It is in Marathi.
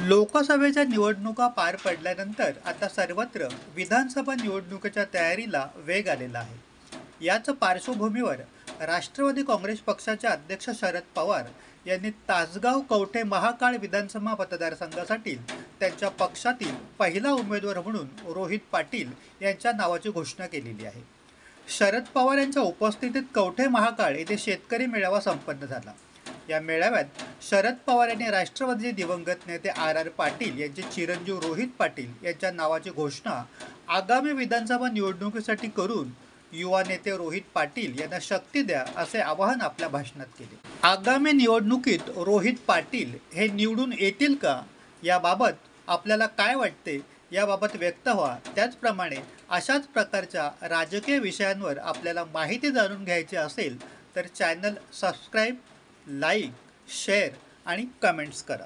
लोकसभेच्या निवडणुका पार पडल्यानंतर आता सर्वत्र विधानसभा निवडणुकीच्या तयारीला वेग आलेला आहे। याच पार्श्वभूमीवर राष्ट्रवादी काँग्रेस पक्षाचे अध्यक्ष शरद पवार यांनी तासगाव कवठे महाकाळ विधानसभा मतदारसंघासाठी त्यांच्या पक्षातील पहिला उमेदवार म्हणून रोहित पाटील यांच्या नावाची घोषणा केलेली आहे। शरद पवार यांच्या उपस्थितीत कवठे महाकाळ येथे शेतकरी मेळावा संपन्न झाला। या मेळाव्यात शरद पवार यांनी राष्ट्रवादीचे दिवंगत नेते आर पाटील यांचे चिरंजीव रोहित पाटील यांच्या नावाची घोषणा आगामी विधानसभा निवडणुकीसाठी करून युवा नेते रोहित पाटील यांना शक्ती द्या असे आवाहन आपल्या भाषणात केले। आगामी निवडणुकीत रोहित पाटील हे निवडून येतील का याबाबत आपल्याला काय वाटते याबाबत व्यक्त व्हा। त्याचप्रमाणे अशाच प्रकारच्या राजकीय विषयांवर आपल्याला माहिती जाणून घ्यायची असेल तर चॅनल सबस्क्राईब, लाईक, शेअर आणि कमेंट्स करा।